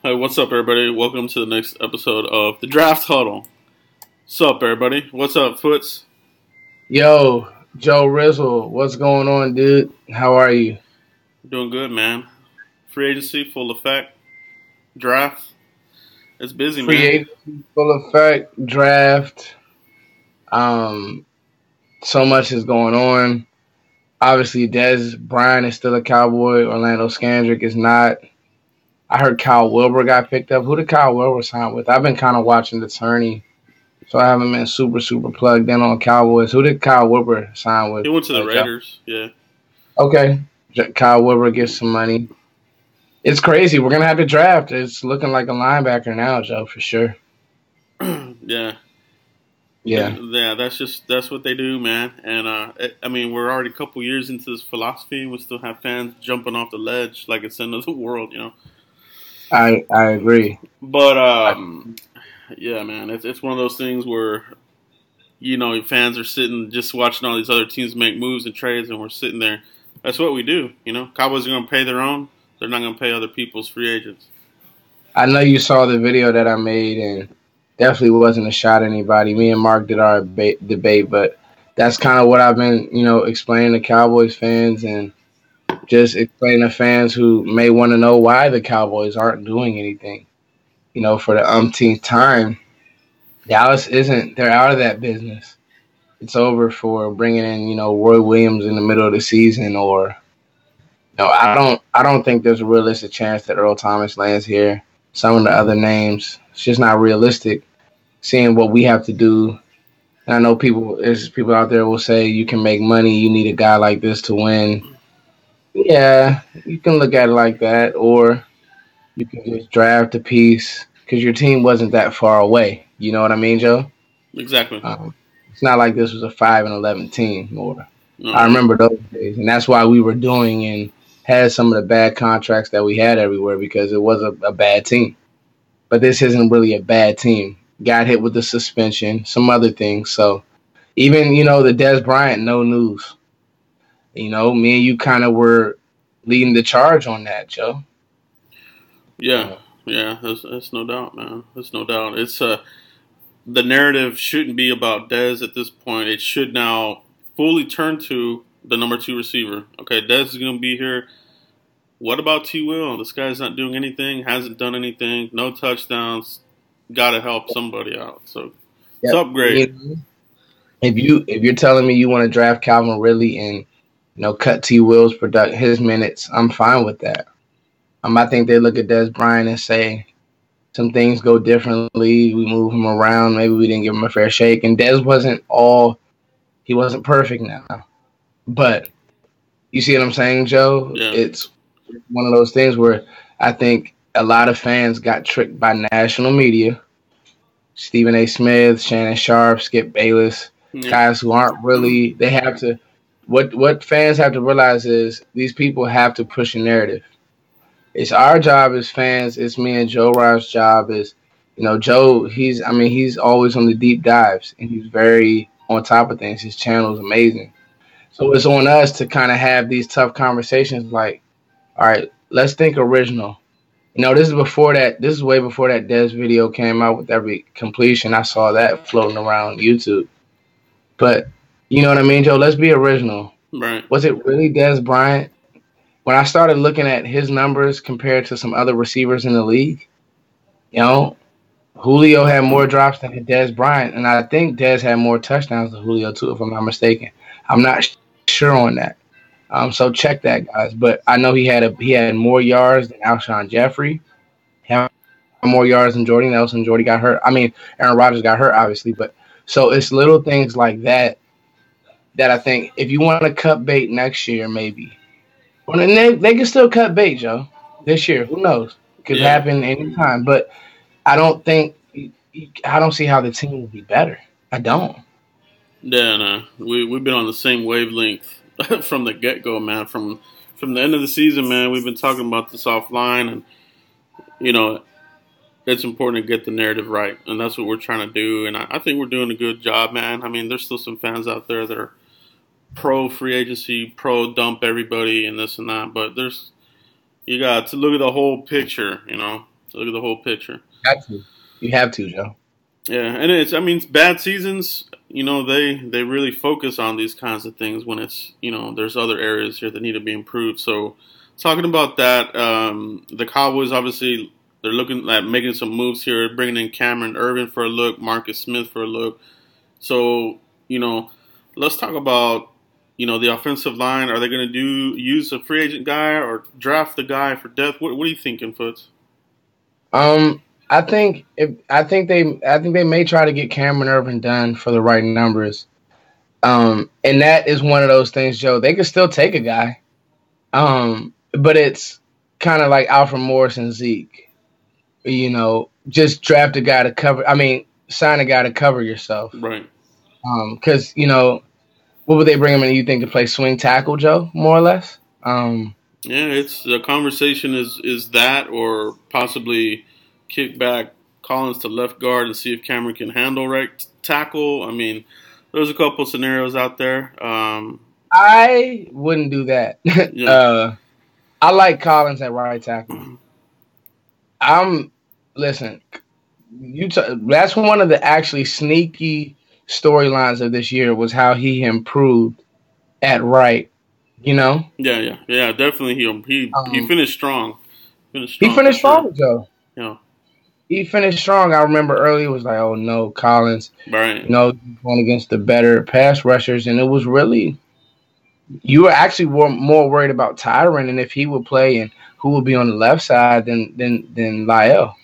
Hey, what's up, everybody? Welcome to the next episode of the Draft Huddle. What's up, everybody? What's up, Foots? Yo, Joe Rizzle, what's going on, dude? How are you? Doing good, man. Free agency, full effect. Draft. It's busy, Free man. agency, full effect, draft. Um, so much is going on. Obviously, Des Bryant is still a Cowboy. Orlando Scandrick is not. I heard Kyle Wilbur got picked up. Who did Kyle Wilbur sign with? I've been kind of watching the tourney, so I haven't been super plugged in on Cowboys. Who did Kyle Wilbur sign with? He went to the Joe? Raiders, yeah. Okay, Kyle Wilbur gets some money. It's crazy. We're gonna have to draft. It's looking like a linebacker now, Joe, for sure. Yeah. Yeah. Yeah, that's what they do, man. And, I mean, we're already a couple years into this philosophy, and we still have fans jumping off the ledge like it's the end of the world, you know? I agree. But, yeah, man, it's one of those things where fans are sitting just watching all these other teams make moves and trades, and we're sitting there. That's what we do, you know. Cowboys are going to pay their own. They're not going to pay other people's free agents. I know you saw the video that I made, and definitely wasn't a shot at anybody. Me and Mark did our debate, but that's kind of what I've been, explaining to Cowboys fans and just explaining to fans who may want to know why the Cowboys aren't doing anything, for the umpteenth time. Dallas isn't. They're out of that business. It's over for bringing in, Roy Williams in the middle of the season, or I don't think there's a realistic chance that Earl Thomas lands here. Some of the other names, it's just not realistic. Seeing what we have to do, and I know there's people out there will say you can make money. You need a guy like this to win. Yeah, you can look at it like that, or you can just draft a piece because your team wasn't that far away. You know what I mean, Joe? Exactly. It's not like this was a 5-11 team. Or I No. remember those days, and that's why we were doing and had some of the bad contracts that we had everywhere because it was a bad team. But this isn't really a bad team. Got hit with the suspension, some other things. So even, the Des Bryant, no news. Me and you kind of were leading the charge on that, Joe. Yeah, yeah. That's no doubt, man. There's no doubt. It's the narrative shouldn't be about Dez at this point. It should now fully turn to the number 2 receiver. Okay, Dez is going to be here. What about T. Will? This guy's not doing anything. Hasn't done anything. No touchdowns. Got to help somebody out. So it's upgrade. If you're telling me you want to draft Calvin Ridley and cut T. Will's his minutes, I'm fine with that. I think they look at Des Bryant and say some things go differently. We move him around. Maybe we didn't give him a fair shake. And Des he wasn't perfect now. But you see what I'm saying, Joe? Yeah. It's one of those things where I think a lot of fans got tricked by national media. Stephen A. Smith, Shannon Sharp, Skip Bayless, guys who aren't really. They have to. What fans have to realize is these people have to push a narrative. It's our job as fans. It's me and Joe Ryan's job. Is Joe? He's always on the deep dives and he's very on top of things. His channel is amazing. So it's on us to kind of have these tough conversations. Like, all right, let's think original. This is before that. This is way before that Dez video came out with every completion. I saw that floating around YouTube. But you know what I mean, Joe? Let's be original. Right. Was it really Dez Bryant? When I started looking at his numbers compared to some other receivers in the league, Julio had more drops than Dez Bryant, and I think Dez had more touchdowns than Julio too, if I'm not mistaken. I'm not sure on that. So check that, guys. But I know he had more yards than Alshon Jeffrey. He had more yards than Jordy Nelson. Jordy got hurt. Aaron Rodgers got hurt, obviously. But so it's little things like that I think if you want to cut bait next year, maybe. Well, they can still cut bait, Joe. This year, who knows? It could happen anytime. But I don't see how the team will be better. I don't. Yeah, no. We've been on the same wavelength from the get-go, man. From the end of the season, man, we've been talking about this offline, and it's important to get the narrative right, and that's what we're trying to do. And I think we're doing a good job, man. I mean, there's still some fans out there that are pro free agency, pro dump everybody, and this and that. But you got to look at the whole picture. So look at the whole picture. You have to. You have to, Joe. Yeah, and it's, I mean, bad seasons, they really focus on these kinds of things when it's, there's other areas here that need to be improved. So talking about that, the Cowboys, obviously, they're looking at making some moves here, bringing in Cameron Irvin for a look, Marcus Smith for a look. So, let's talk about, the offensive line. Are they going to use a free agent guy or draft the guy for depth? What are you thinking, Foots? I think they may try to get Cameron Irvin done for the right numbers. And that is one of those things, Joe. They could still take a guy. But it's kind of like Alfred Morris and Zeke. Just draft a guy to cover. I mean, sign a guy to cover yourself. Right. Because what would they bring him in? You think to play swing tackle, Joe? More or less. Yeah, it's the conversation is that, or possibly kick back Collins to left guard and see if Cameron can handle right tackle. I mean, there's a couple scenarios out there. I wouldn't do that. Yeah. I like Collins at right tackle. Listen. That's one of the actually sneaky storylines of this year was how he improved at right. Yeah, definitely. He finished strong. He finished strong, Joe. Yeah. He finished strong. I remember early it was like, oh no, Collins. Right. Going against the better pass rushers, and it was really you were actually more worried about Tyron and if he would play and who would be on the left side than Lyle.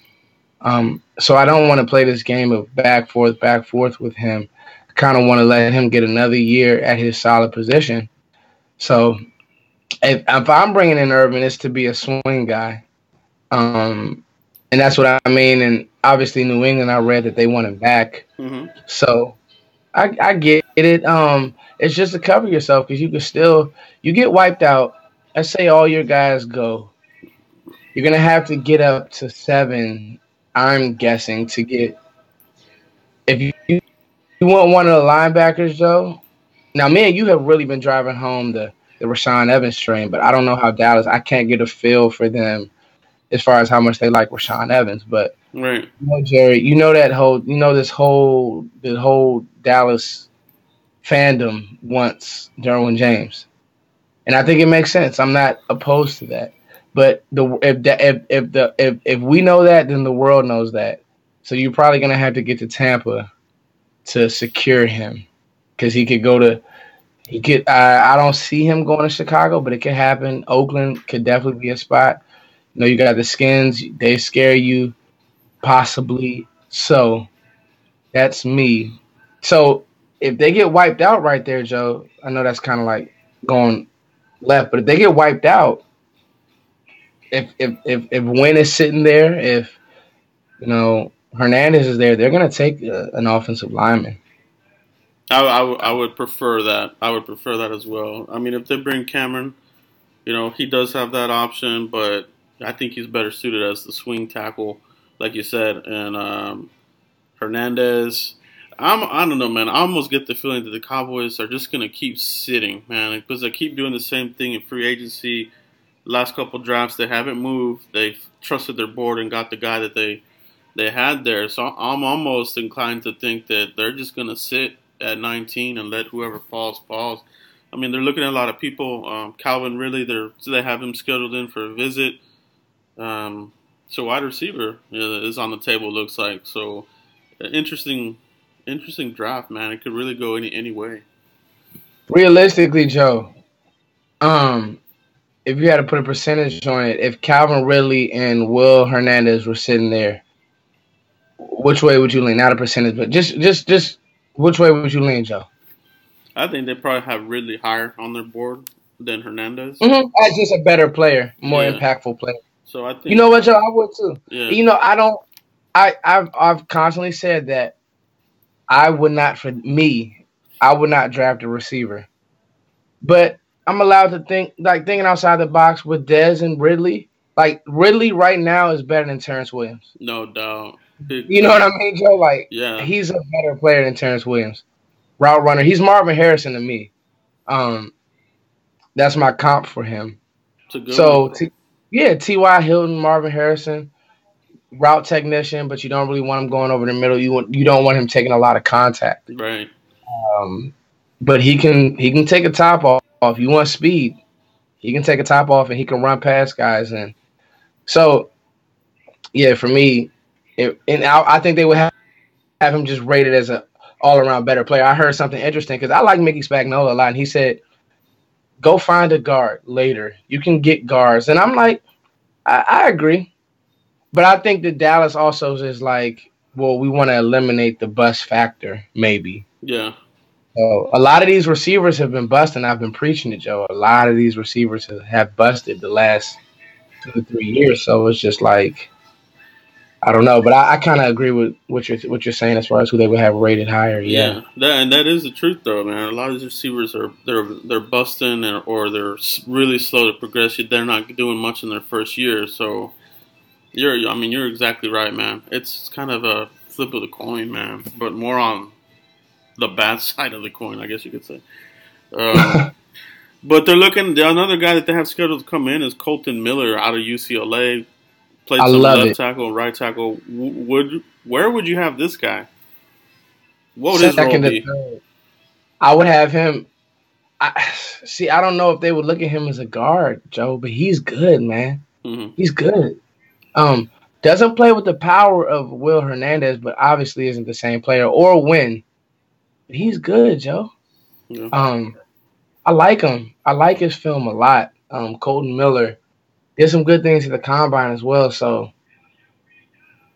So I don't want to play this game of back forth with him. I kind of want to let him get another year at his solid position. So if I'm bringing in Irvin, it's to be a swing guy. And that's what I mean. And obviously New England, I read that they want him back. Mm-hmm. So I get it. It's just to cover yourself because you get wiped out. Let's say all your guys go. You're going to have to get up to 7, I'm guessing, to get – if you want one of the linebackers, Joe. Now, me and you have really been driving home the Rashaan Evans train, but I don't know how Dallas – I can't get a feel for them as far as how much they like Rashaan Evans. But, right. Jerry, this whole Dallas fandom wants Derwin James. And I think it makes sense. I'm not opposed to that. But if we know that, then the world knows that. So you're probably gonna have to get to Tampa to secure him, because he could go to. He could. I don't see him going to Chicago, but it could happen. Oakland could definitely be a spot. You got the Skins. They scare you, possibly. So that's me. So if they get wiped out right there, Joe, I know that's kind of like going left, but if they get wiped out. If Wynn is sitting there, if Hernandez is there, they're gonna take an offensive lineman. I would prefer that. I would prefer that as well. I mean, if they bring Cameron, he does have that option, but I think he's better suited as the swing tackle, like you said. And Hernandez, I don't know, man. I almost get the feeling that the Cowboys are just gonna keep sitting, man, because they keep doing the same thing in free agency. Last couple drafts, they haven't moved. They've trusted their board and got the guy that they had there. So I'm almost inclined to think that they're just going to sit at 19 and let whoever falls. I mean, they're looking at a lot of people. Calvin Ridley, they have him scheduled in for a visit. So wide receiver is on the table, looks like. So interesting draft, man. It could really go any way. Realistically, Joe, if you had to put a percentage on it, if Calvin Ridley and Will Hernandez were sitting there, which way would you lean? Not a percentage, but just which way would you lean, Joe? I think they probably have Ridley higher on their board than Hernandez. Mm-hmm. As just a better player, more impactful player. So I think, you know what, Joe, I would too. Yeah. I don't. I've constantly said that I would not draft a receiver, but I'm allowed to thinking outside the box with Dez and Ridley. Like, Ridley right now is better than Terrence Williams. No doubt. You know what I mean, Joe? He's a better player than Terrence Williams. Route runner. He's Marvin Harrison to me. That's my comp for him. It's a good one. T.Y. Hilton, Marvin Harrison. route technician, but you don't really want him going over the middle. You don't want him taking a lot of contact. Right. Um, but he can take a top off. You want speed, he can take a top off and he can run past guys. And so yeah, for me, I think they would have him just rated as a all around better player. I heard something interesting because I like Mickey Spagnola a lot, and he said, "Go find a guard later. You can get guards." And I'm like, I agree, but I think that Dallas also is like, well, we want to eliminate the bust factor, maybe. Yeah. So a lot of these receivers have been busting. I've been preaching to Joe. A lot of these receivers have busted the last 2 to 3 years. So it's just like I don't know, but I kind of agree with what you're saying as far as who they would have rated higher. Yeah, Yeah, that is the truth, though, man. A lot of these receivers they're busting or they're really slow to progress. They're not doing much in their first year. So you're exactly right, man. It's kind of a flip of the coin, man, but more on the bad side of the coin, I guess you could say. But they're looking. Another guy that they have scheduled to come in is Colton Miller out of UCLA. I Played some love left it. tackle, right tackle. Where would you have this guy? What would his role Second to be? third, I would have him. See, I don't know if they would look at him as a guard, Joe, but he's good, man. Mm-hmm. He's good. Doesn't play with the power of Will Hernandez, but obviously isn't the same player or win. But he's good, Joe. Yeah. I like him. I like his film a lot. Colton Miller did some good things at the combine as well. So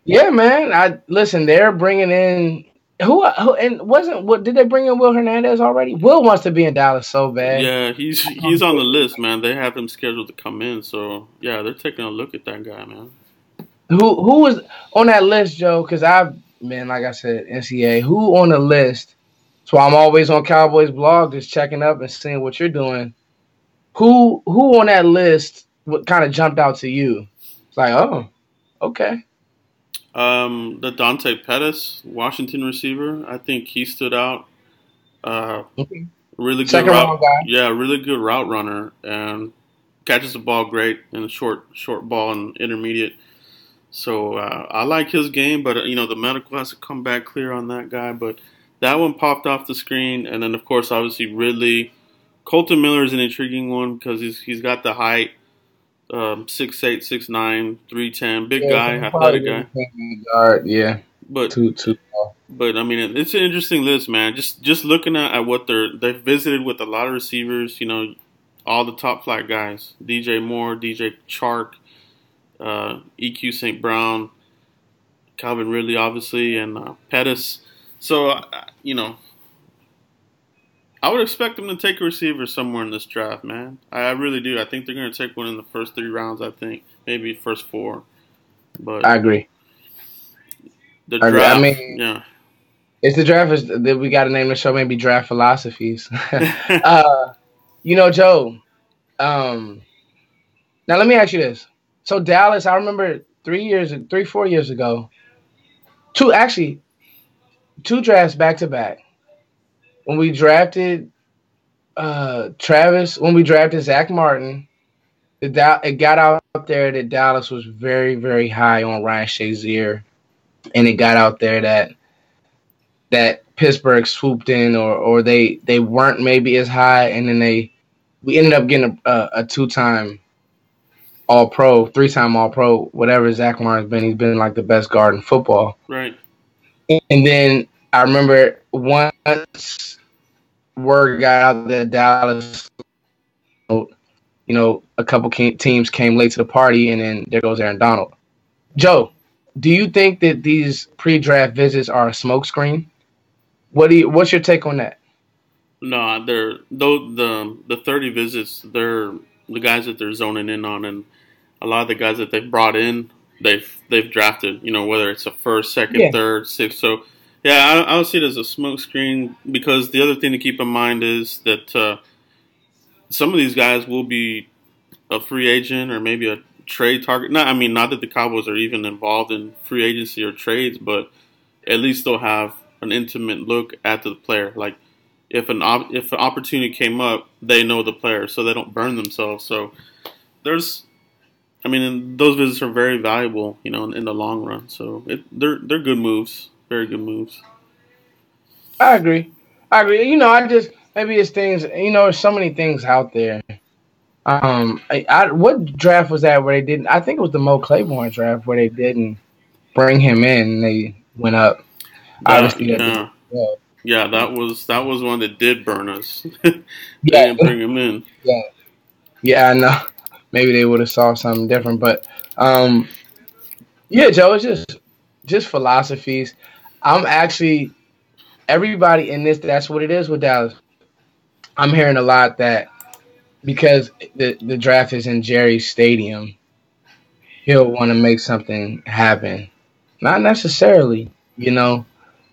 yeah, man. I listen. They're bringing in who and wasn't what did they bring in Will Hernandez already? Will wants to be in Dallas so bad. Yeah, he's on the list, man. They have him scheduled to come in, so yeah, they're taking a look at that guy, man. Who was on that list, Joe? Because I've man, like I said, NCAA. Who on the list? So I'm always on Cowboys blog, just checking up and seeing what you're doing. Who on that list? What kind of jumped out to you? It's like, oh, okay. The Dante Pettis, Washington receiver, I think he stood out. Uh, Okay. really good Second route, round guy. yeah, really good route runner, and catches the ball great in a short ball and intermediate. So I like his game, but the medical has to come back clear on that guy. But that one popped off the screen, and then of course, obviously, Ridley. Colton Miller is an intriguing one because he's got the height, 6'8", 6'9", 310, big Yeah, so guy, he probably athletic guy. didn't take the guard. Yeah, But too. but I mean, it's an interesting list, man. Just looking at what they've visited with a lot of receivers. All the top flight guys: DJ Moore, DJ Chark, EQ St. Brown, Calvin Ridley, obviously, and Pettis. So I would expect them to take a receiver somewhere in this draft, man. I really do. I think they're going to take one in the first 3 rounds. I think maybe first 4. But I agree. the I agree. I draft, mean, yeah. it's the draft. Is that we got to name the show maybe draft philosophies. Joe. Um, Now let me ask you this. So Dallas, I remember 4 years ago, two drafts back to back. When we drafted when we drafted Zach Martin, it got out there that Dallas was very, very high on Ryan Shazier, and it got out there that Pittsburgh swooped in, or they weren't maybe as high, and then we ended up getting a 2-time All Pro, 3-time All Pro, whatever Zach Martin's been. He's been like the best guard in football. Right. And then I remember once word got out that Dallas, a couple teams came late to the party, and then there goes Aaron Donald. Joe, do you think that these pre-draft visits are a smokescreen? What's your take on that? No, they're the 30 visits. They're the guys that they're zoning in on, and a lot of the guys that they've brought in, they've drafted. Whether it's a first, second, Yeah. third, sixth. So yeah, I would see it as a smokescreen because the other thing to keep in mind is that some of these guys will be a free agent or maybe a trade target. Not that the Cowboys are even involved in free agency or trades, but at least they'll have an intimate look at the player. Like if an opportunity came up, they know the player, so they don't burn themselves. So there's I mean, and those visits are very valuable, in the long run. So they're good moves, very good moves. I agree. I agree. I just maybe it's things. There's so many things out there. What draft was that where they didn't? I think it was the Mo Claiborne draft where they didn't bring him in and they went up. That Obviously, that didn't. yeah, yeah, that was one that did burn us. They Yeah, didn't bring him in. yeah, yeah. I know. Maybe they would have saw something different, but um, yeah, Joe. It's just philosophies. I'm actually everybody in this. That's what it is with Dallas. I'm hearing a lot that because the draft is in Jerry's stadium, he'll want to make something happen. Not necessarily,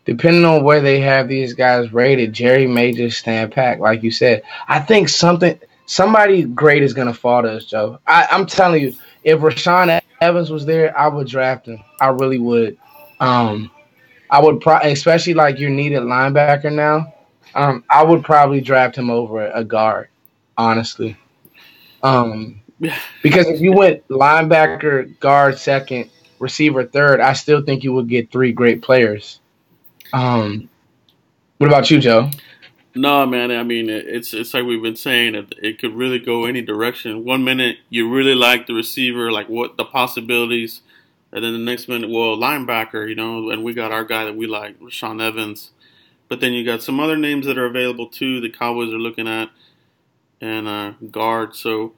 depending on where they have these guys rated, Jerry may just stand pat, like you said. I think somebody great is gonna fall to us, Joe. I'm telling you, if Rashawn Evans was there, I would draft him. I really would. Um, I would especially like your needed linebacker now. I would probably draft him over a guard, honestly. Um, Yeah, because if you went linebacker, guard second, receiver third, I still think you would get three great players. Um, what about you, Joe? no, man. I mean, it's like we've been saying. It could really go any direction. One minute you really like the receiver, like what the possibilities, and then the next minute, well, linebacker, and we got our guy that we like, Rashawn Evans. But then you got some other names that are available too. The Cowboys are looking at and guard. So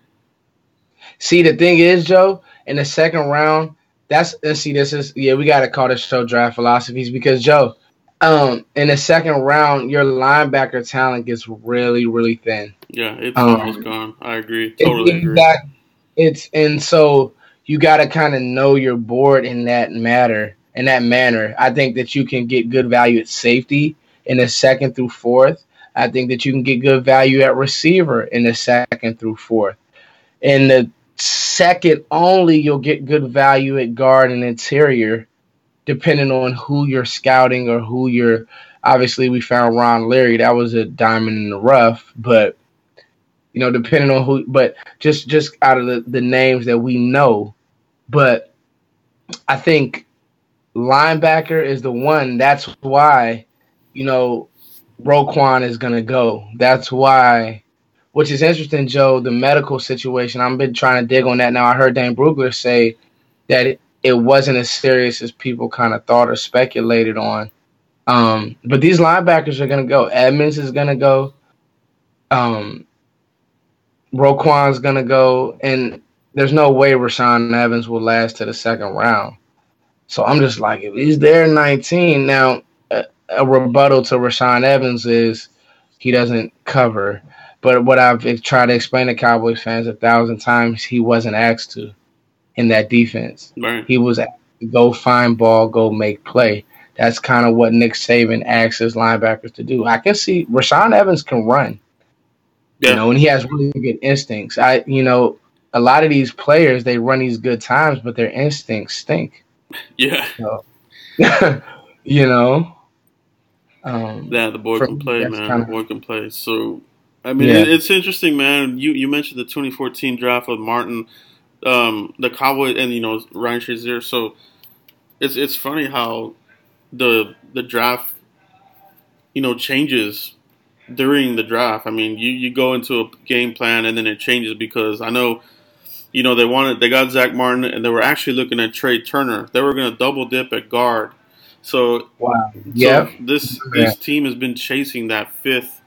See, the thing is, Joe, in the second round, this is we got to call this show draft philosophies because Joe, in the second round, your linebacker talent gets really, really thin. yeah, it's almost Um, gone. I agree. it, Totally you agree. got it's and so you got to kind of know your board in that matter. In that manner, I think that you can get good value at safety in the second through fourth. I think that you can get good value at receiver in the second through fourth. In the second only, you'll get good value at guard and interior, depending on who you're scouting or who you're. Obviously, we found Ron Leary. That was a diamond in the rough, but depending on who. But just out of the names that we know, but I think linebacker is the one. That's why, you know, Roquan is gonna go. That's why, which is interesting, Joe. The medical situation. I've been trying to dig on that. Now I heard Dan Brugler say that it wasn't as serious as people kind of thought or speculated on. But these linebackers are gonna go. Edmonds is gonna go. Um, Roquan's gonna go, and there's no way Rashawn Evans will last to the second round. So I'm just like, if he's there 19 now, a rebuttal to Rashawn Evans is he doesn't cover. But what I've tried to explain to Cowboys fans 1,000 times, he wasn't asked to in that defense. Right. He was asked to go find ball, go make play. That's kind of what Nick Saban asks his linebackers to do. I can see Rashawn Evans can run, Yeah. and he has really good instincts. A lot of these players, they run these good times, but their instincts stink. Yeah. So, you know, Yeah, the boy for can me, play, that's man. The kind of boy can play. So, I mean, yeah, it's interesting, man. You mentioned the 2014 draft with Martin, the Cowboys, and Ryan Shazier. So it's funny how the draft changes during the draft. I mean, you go into a game plan and then it changes because I know they got Zach Martin and they were actually looking at Trey Turner. They were going to double dip at guard. So wow, so yep, this team has been chasing that fifth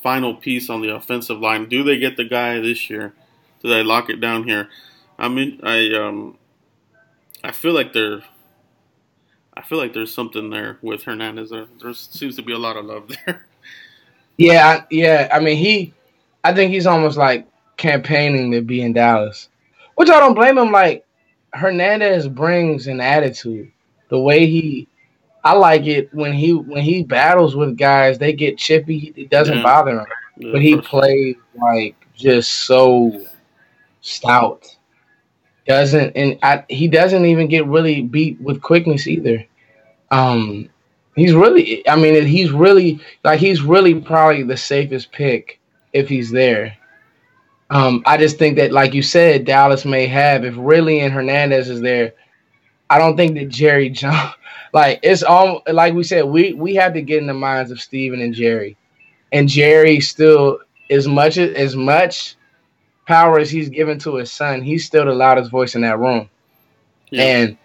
final piece on the offensive line. Do they get the guy this year? Do they lock it down here? I mean, I feel like there's something there with Hernandez. There seems to be a lot of love there. yeah. I mean, I think he's almost like campaigning to be in Dallas, which I don't blame him. Like Hernandez brings an attitude. The way I like it when he battles with guys, they get chippy. It doesn't Yeah, bother him, yeah, but he frustrating. plays like just so stout. He doesn't even get really beat with quickness either. Um, he's really, I mean, he's really probably the safest pick if he's there. I just think that, like you said, Dallas may have, if really and Hernandez is there, I don't think that Jerry Jones, like it's all like we said, we have to get in the minds of Steven and Jerry. And Jerry still, as much power as he's given to his son, he's still the loudest voice in that room. Yeah. And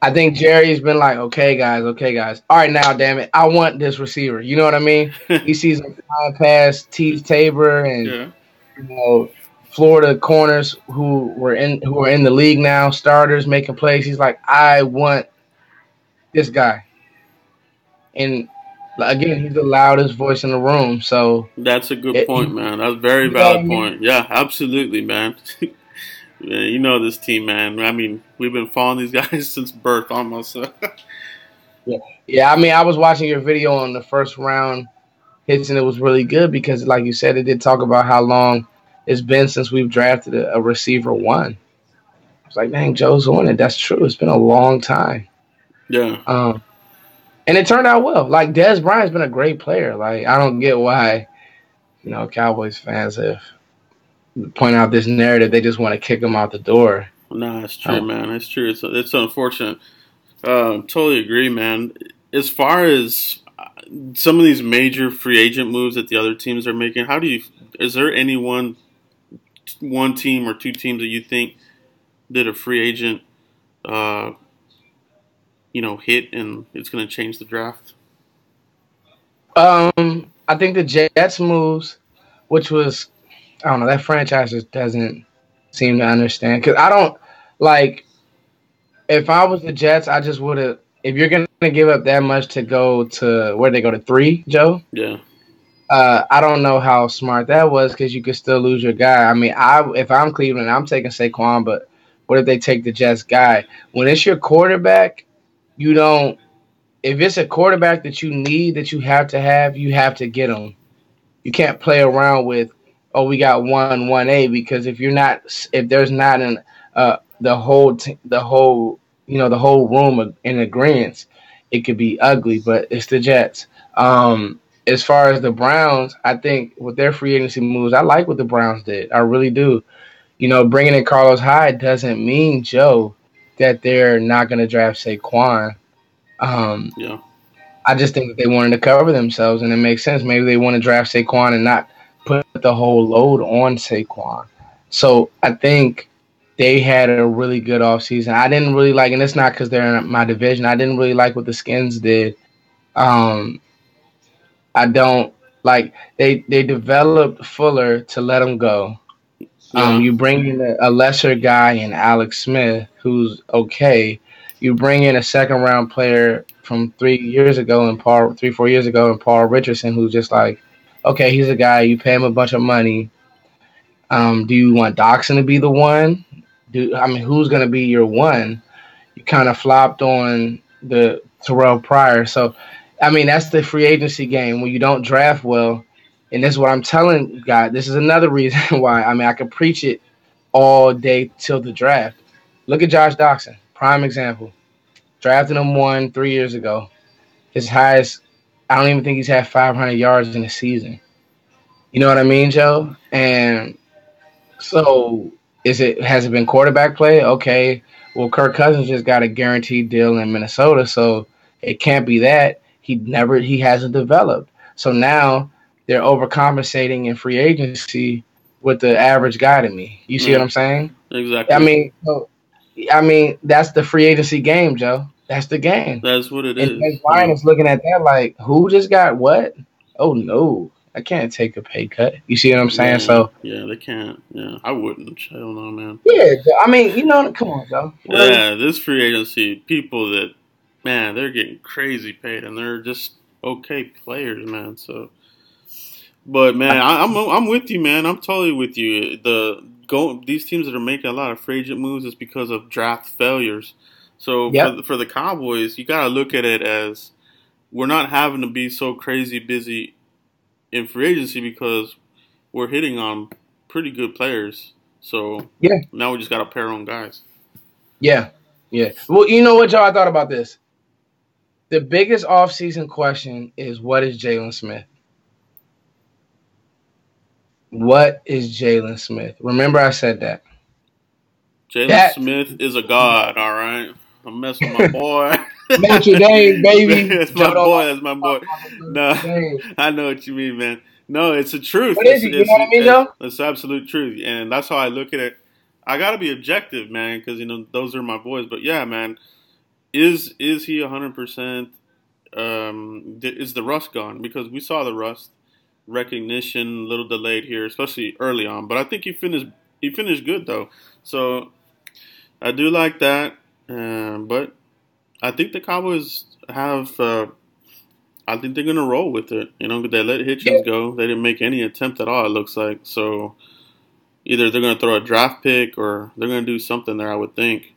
I think Jerry's been like, okay, guys. All right, now, damn it. I want this receiver. You know what I mean? He sees him flying past Tees Tabor and, Yeah. you know, Florida corners who are in the league now, starters making plays. He's like, I want this guy. And again, he's the loudest voice in the room. So That's a good it, point, man. That's a very you know what I valid mean? point. Yeah, absolutely, man. Yeah, you know this team, man. I mean, we've been following these guys since birth almost. So. Yeah. Yeah, I mean, I was watching your video on the first round hits, and it was really good because, like you said, it did talk about how long it's been since we've drafted a receiver one. It's like, dang, Joe's on it. That's true. It's been a long time. Yeah. Um, and it turned out well. Like, Dez Bryant's been a great player. Like, I don't get why, Cowboys fans have point out this narrative. They just want to kick him out the door. Nah, it's true, Um, man. It's true. It's unfortunate. Totally agree, man. As far as some of these major free agent moves that the other teams are making, is there any one team or two teams that you think did a free agent, uh, hit and it's going to change the draft? I think the Jets moves, which was, I don't know, that franchise just doesn't seem to understand. Because I don't, like, if I was the Jets, I just would have. If you're gonna give up that much to go to where they go to 3, Joe, Yeah. I don't know how smart that was because you could still lose your guy. I mean, if I'm Cleveland, I'm taking Saquon, but what if they take the Jets guy? When it's your quarterback, you don't. If it's a quarterback that you need, that you have to get him. You can't play around with, oh, we got 1A, because if there's not an the whole room in agreement, it could be ugly. But it's the Jets. As far as the Browns, I think with their free agency moves, I like what the Browns did. I really do. Bringing in Carlos Hyde doesn't mean, Joe, that they're not going to draft Saquon. Um, Yeah. I just think that they wanted to cover themselves, and it makes sense. Maybe they want to draft Saquon and not put the whole load on Saquon. So I think they had a really good offseason. I didn't really like, and it's not because they're in my division, I didn't really like what the Skins did. Um, I don't like they developed Fuller to let him go. Yeah. You bring in a lesser guy in Alex Smith, who's okay. You bring in a second round player from 3 years ago and 4 years ago, and Paul Richardson, who's just like, okay, he's a guy. You pay him a bunch of money. Do you want Doxson to be the one? Who's going to be your one? You kind of flopped on the Terrell Pryor. So, that's the free agency game when you don't draft well. And this is what I'm telling you guys. This is another reason why. I could preach it all day till the draft. Look at Josh Doxson, prime example. Drafted him 3 years ago. His highest, I don't even think he's had 500 yards in a season. You know what I mean, Joe? And so, has it been quarterback play? Okay. Well, Kirk Cousins just got a guaranteed deal in Minnesota, so it can't be that. He hasn't developed. So now they're overcompensating in free agency with the average guy to me. You see what Yeah. I'm saying? Exactly. That's the free agency game, Joe. That's the game. That's what it And is. Des Bryant is looking at that like, who just got what? Oh no, I can't take a pay cut. You see what I'm saying? Yeah. So Yeah. They can't. Yeah. I wouldn't. I don't know, man. yeah, come on, Joe. Really? Yeah. This free agency, people that, man, they're getting crazy paid and they're just okay players, man. So. But man, I'm with you, man. I'm totally with you. These teams that are making a lot of free agent moves is because of draft failures. So Yep. for the Cowboys, you got to look at it as we're not having to be so crazy busy in free agency because we're hitting on pretty good players. So Yeah. now we just got to pair our own guys. Yeah. Yeah. Well, you know what, Joe? I thought about this. The biggest offseason question is, what is Jalen Smith? What is Jalen Smith? Remember, I said that. Jalen That Smith is a god. All right, I'm messing with my boy. Notre Dame, baby. That's Joe my don't boy. like That's my to boy. talk about No, Notre Dame. I know what you mean, man. No, it's the truth. What is he? You know what I mean, Joe? It's absolute truth, and that's how I look at it. I got to be objective, man, because those are my boys. But yeah, man, is he 100%? Is the rust gone? Because we saw the rust recognition a little delayed here, especially early on. But I think he finished good though. So I do like that. But I think the Cowboys have. I think they're gonna roll with it. They let Yeah, Hitchens go. They didn't make any attempt at all. It looks like so. Either they're gonna throw a draft pick or they're gonna do something there. I would think.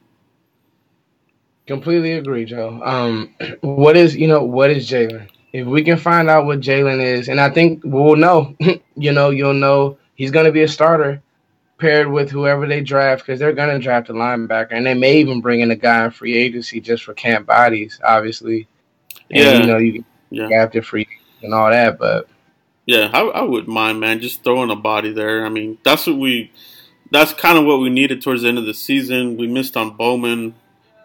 completely agree, Joe. What is Jalen? If we can find out what Jalen is, and I think we'll know. You'll know he's going to be a starter paired with whoever they draft because they're going to draft a linebacker, and they may even bring in a guy in free agency just for camp bodies, obviously. And Yeah, you get yeah. drafted free and all that, but Yeah, I wouldn't mind, man. Just throwing a body there. I mean, that's kind of what we needed towards the end of the season. We missed on Bowman,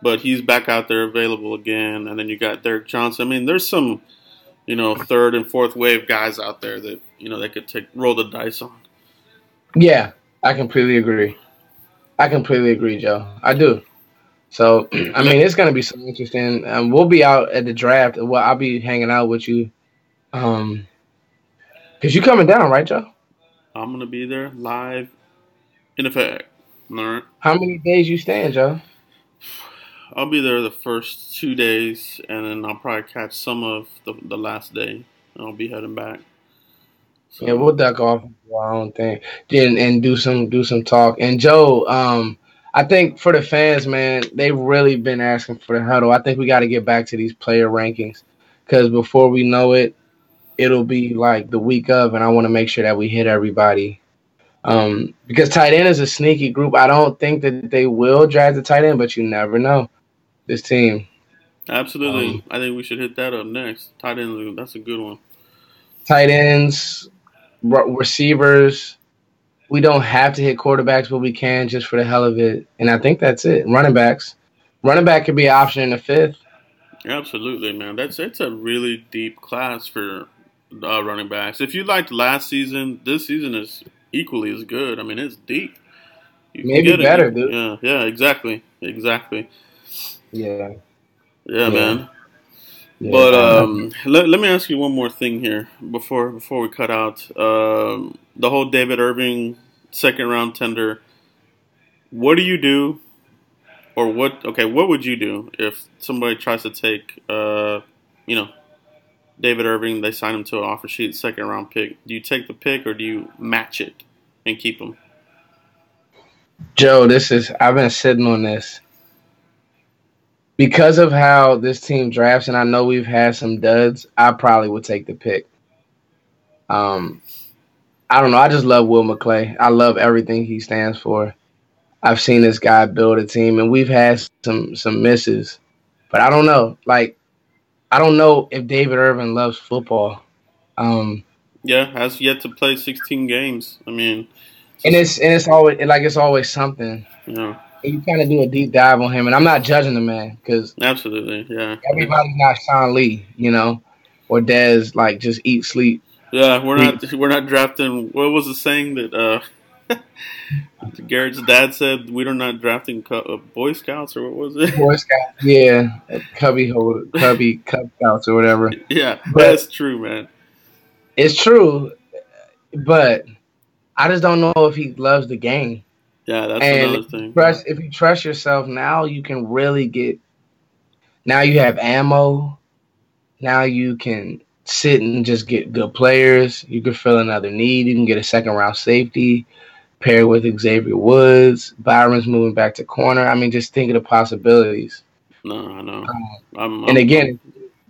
but he's back out there available again. And then you got Derek Johnson. I mean, there's some, third and fourth wave guys out there that, they could roll the dice on. yeah, I completely agree. I completely agree, Joe. I do. So, I mean, it's going to be so interesting. We'll be out at the draft. Well, I'll be hanging out with you. Because you coming down, right, Joe? I'm going to be there live in effect. All right. How many days you staying, Joe? I'll be there the first 2 days, and then I'll probably catch some of the last day. And I'll be heading back. Yeah, So we'll duck off and do our own thing, and do some talk. And Joe, I think for the fans, man, they've really been asking for the huddle. I think we got to get back to these player rankings because before we know it, it'll be like the week of, and I want to make sure that we hit everybody. Because tight end is a sneaky group. I don't think that they will draft the tight end, but you never know. This team, absolutely, um, I think we should hit that up next. Tight end, that's a good one. tight ends, receivers. We don't have to hit quarterbacks, but we can just for the hell of it. And I think that's it. Running backs. Running back could be an option in the fifth. Absolutely, man. It's a really deep class for running backs. If you liked last season, this season is equally as good. I mean, it's deep. You can Maybe get it. better, dude. Yeah, exactly, exactly. Yeah, Yeah, yeah, man. yeah. But No. let me ask you one more thing here before we cut out the whole David Irving second round tender. What do you do, or what? Okay, what would you do if somebody tries to take you know David Irving, they sign him to an offer sheet, second round pick. Do you take the pick or do you match it and keep him? Joe, I've been sitting on this because of how this team drafts, and I know we've had some duds. I probably would take the pick. Um, I don't know. I just love Will McClay. I love everything he stands for. I've seen this guy build a team, and we've had some misses, but I don't know. Like I don't know if David Irvin loves football. Um, Yeah, has yet to play 16 games. I mean, and just, it's always something. you know, And you kind of do a deep dive on him, and I'm not judging the man because absolutely, yeah. everybody's not Sean Lee, or Dez. Like just eat, sleep, Yeah, breathe. we're not drafting. What was the saying that Garrett's dad said? We're not drafting Boy Scouts or what was it? Boy Scouts, yeah, Cub Scouts or whatever. Yeah, But that's true, man. it's true. But I just don't know if he loves the game. Yeah, that's And another thing. Yeah, if you trust yourself now, you can really get. Now you have ammo. Now you can sit and just get good players. You can fill another need. You can get a second round safety paired with Xavier Woods. Byron's moving back to corner. I mean, just think of the possibilities. no, I know. And I'm again,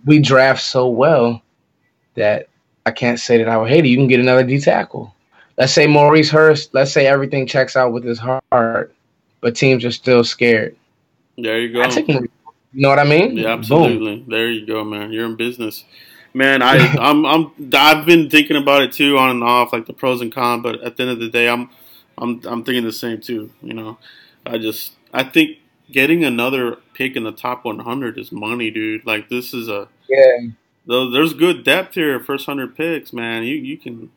we draft so well that I can't say that I would hate it. You can get another D tackle. Let's say Maurice Hurst. Let's say everything checks out with his heart, but teams are still scared. there. You I go. take Maurice. You know what I Yeah, mean? Boom. absolutely. There you go, man. You're in business. Man, I've been thinking about it too, on and off, like the pros and cons. But at the end of the day, I'm thinking the same too. You know, I think getting another pick in the top 100 is money, dude. Like this is Yeah, there's good depth here. First 100 picks, man. You can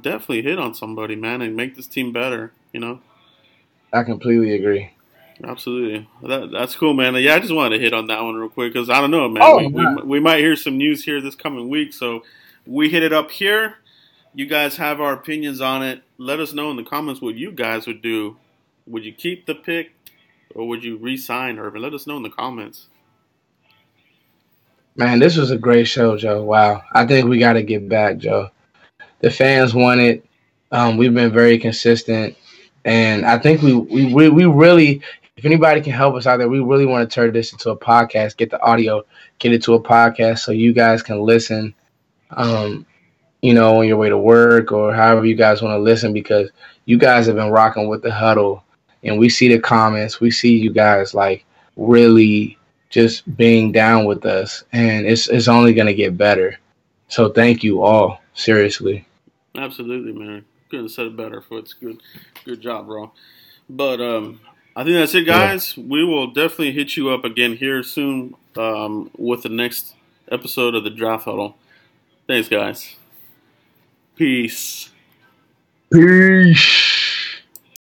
definitely hit on somebody, man, and make this team better. You know. I completely agree. Absolutely, that's cool, man. Yeah, I just wanted to hit on that one real quick because I don't know, man. Oh, We might hear some news here this coming week, so we hit it up here. You guys have our opinions on it. Let us know in the comments what you guys would do. Would you keep the pick or would you re-sign Urban? Let us know in the comments. man, this was a great show, Joe. Wow. I think we got to get back, Joe. The fans want it. We've been very consistent. And I think we really, if anybody can help us out there, we really want to turn this into a podcast, get the audio, get it to a podcast so you guys can listen, um, on your way to work or however you guys want to listen, because you guys have been rocking with the huddle and we see the comments. We see you guys like really just being down with us, and it's only going to get better. So thank you all. Seriously. Absolutely, man. Couldn't have said it better. Foots. Good job, bro. But I think that's it, Yeah. guys. We will definitely hit you up again here soon with the next episode of the Draft Huddle. Thanks, guys. Peace. Peace.